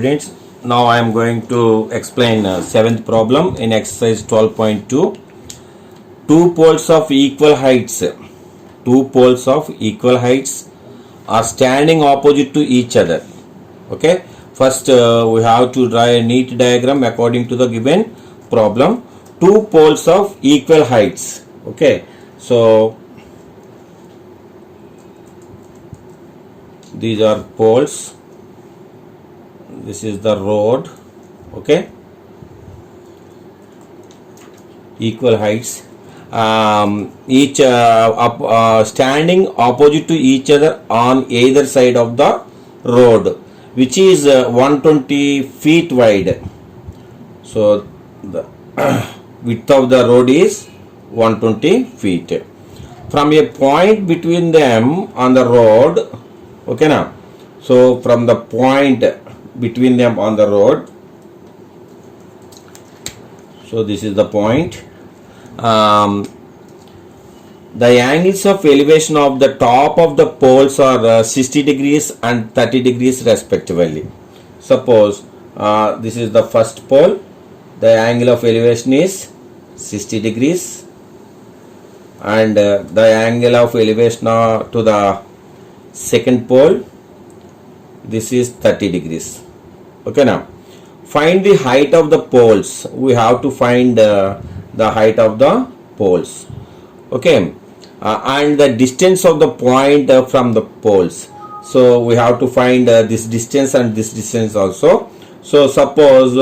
students, now I am going to explain seventh problem in exercise 12.2. Two poles of equal heights are standing opposite to each other. Okay, first we have to draw a neat diagram according to the given problem. Two poles of equal heights. Okay, so these are poles. This is the road. Okay, equal heights, each standing opposite to each other on either side of the road, which is 120 feet wide. So the width of the road is 120 feet. From a point between them on the road, okay now, so from the point between them on the road, so this is the point. The angles of elevation of the top of the poles are 60 degrees and 30 degrees respectively. Suppose this is the first pole, the angle of elevation is 60 degrees, and the angle of elevation to the second pole, this is 30 degrees. Okay, now find the height of the poles. We have to find the height of the poles. Okay, and the distance of the point from the poles. So we have to find this distance and this distance also. So suppose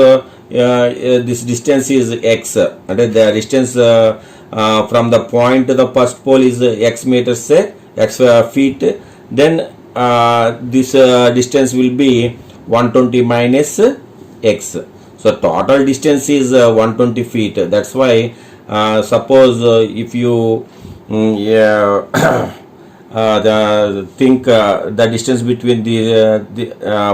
this distance is x, and the distance from the point to the first pole is x meters, say x feet. Then this distance will be 120 minus x. So total distance is 120 feet. That's why suppose if you think the distance between the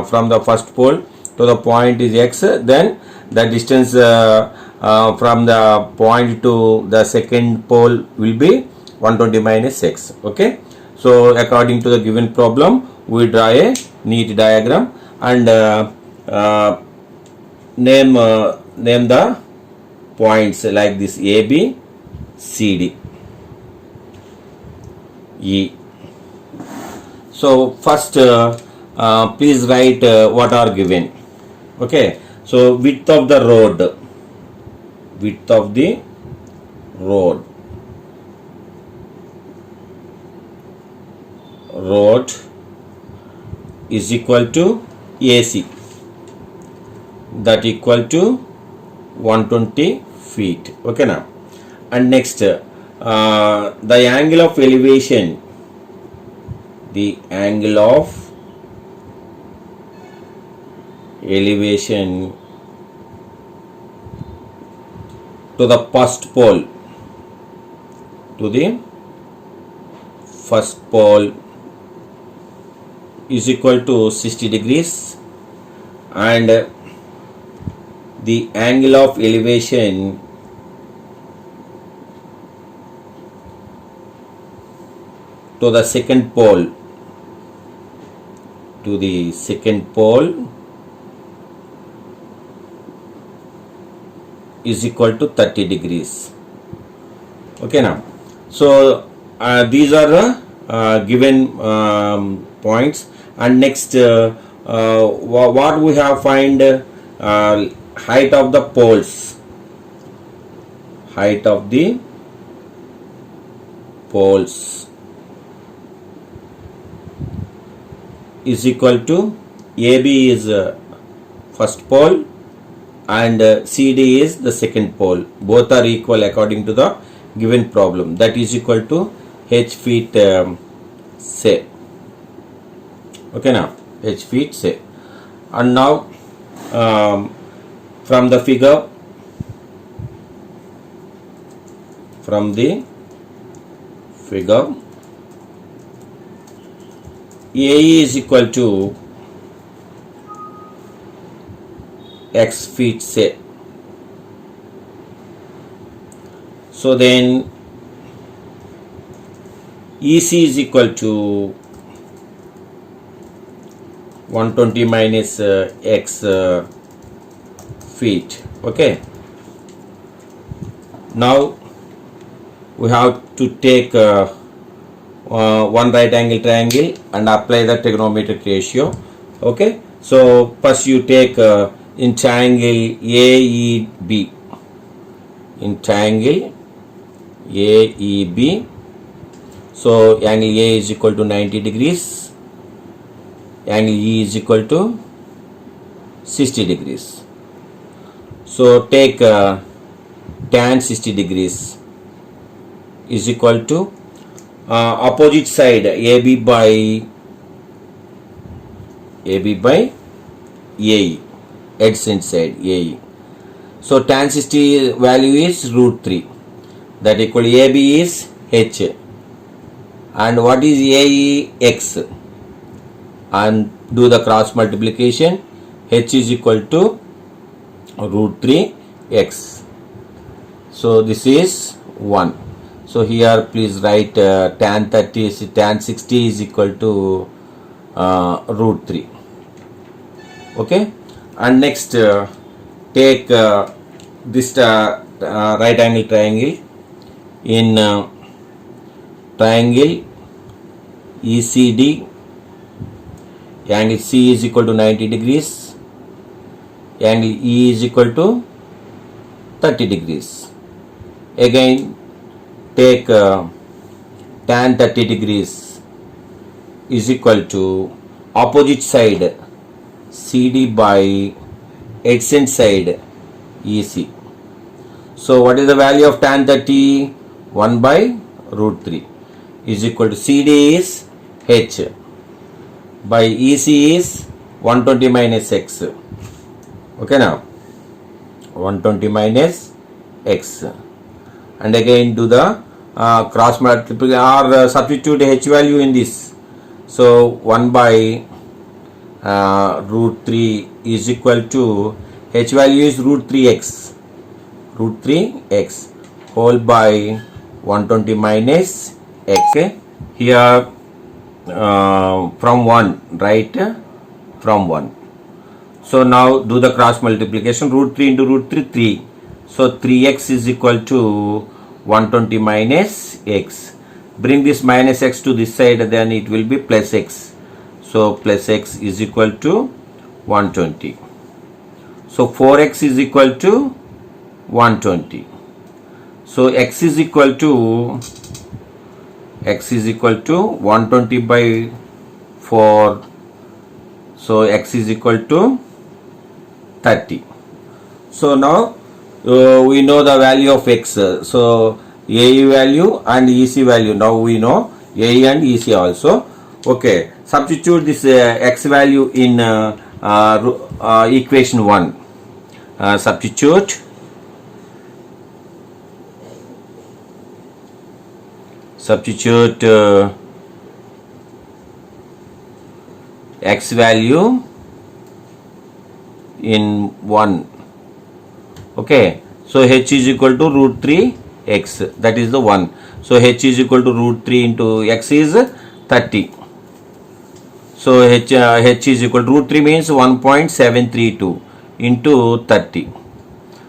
from the first pole to the point is x, then the distance from the point to the second pole will be 120 minus x. Okay, so according to the given problem, we draw a neat diagram and name the points like this: A, B, C, D, E. So first please write what are given. Okay, so width of the road, road is equal to AC, that equal to 120 feet. Okay now, and next the angle of elevation, the angle of elevation to the first pole, is equal to 60 degrees, and the angle of elevation to the second pole, is equal to 30 degrees. Okay now, so these are the given points, and next what we have find height of the poles, is equal to AB is first pole and CD is the second pole. Both are equal according to the given problem. That is equal to h feet say. Okay now, h feet say. And now from the figure, AE is equal to x feet say. So then EC is equal to 120 minus x feet. Okay, now we have to take one right angle triangle and apply the trigonometric ratio. Okay, so first you take in triangle AEB, in triangle AEB, so angle A is equal to 90 degrees, angle E is equal to 60 degrees. So take tan 60 degrees is equal to opposite side AB by AE, adjacent side AE. So tan 60 value is root 3, that equal to AB is H, and what is AE? X, and do the cross multiplication. H is equal to root 3 x. So this is 1. So here please write tan 60 is equal to root 3. Okay, and next take this right angle triangle in triangle ECD, angle C is equal to 90 degrees, angle E is equal to 30 degrees. Again take tan 30 degrees is equal to opposite side CD by adjacent side EC. So what is the value of tan 30? 1 by root 3 is equal to CD is H by EC is 120 minus X. Okay, now 120 minus X, and again do the cross multiplication or substitute H value in this. So 1 by root 3 is equal to H value is root 3x, whole by 120 minus X. Okay, here from 1, right, from 1. So now do the cross multiplication. Root 3 into root 3, 3. So 3x is equal to 120 minus x. Bring this minus x to this side, then it will be plus x. So plus x is equal to 120. So 4x is equal to 120. So x is equal to 120 by 4. So x is equal to 30. So now we know the value of x. So AE value and EC value. Now we know AE and EC also. Okay. Substitute this x value in equation 1. Substitute x value in 1. Okay, so h is equal to root 3 x, that is the 1. So h is equal to root 3 into x is 30. So h is equal to root 3 means 1.732 into 30.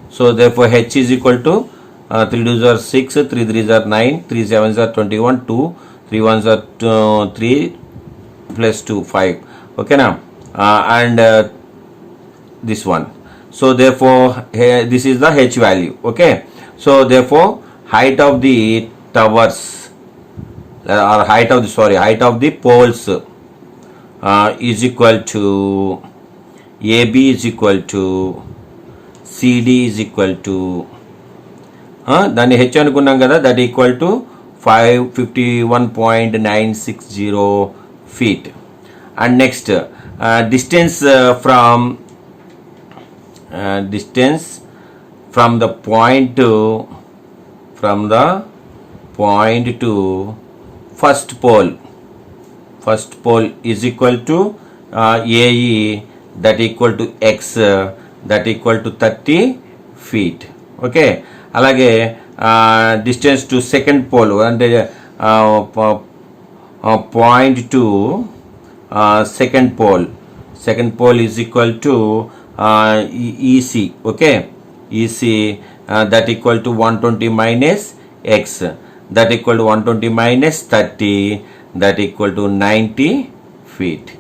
So therefore h is equal to 3 2s are 6, 3 3s are 9, 3 7s are 21, 2, 3 1s are 3 plus 2, 5. Okay, now and this one. So therefore this is the h value. Okay, so therefore height of the towers or height of the poles is equal to AB is equal to CD is equal to దాన్ని h అనుకున్నాం కదా, that equal to 551.960 feet. And next distance from the point to first pole is equal to AE, that equal to x, that equal to 30 feet. Okay, అలాగే distance to second pole అంటే point to second pole second pole is equal to EC, okay, EC, that equal to 120 minus x, that equal to 120 minus 30, that equal to 90 feet.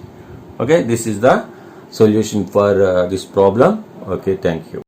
Okay, this is the solution for this problem. Okay, thank you.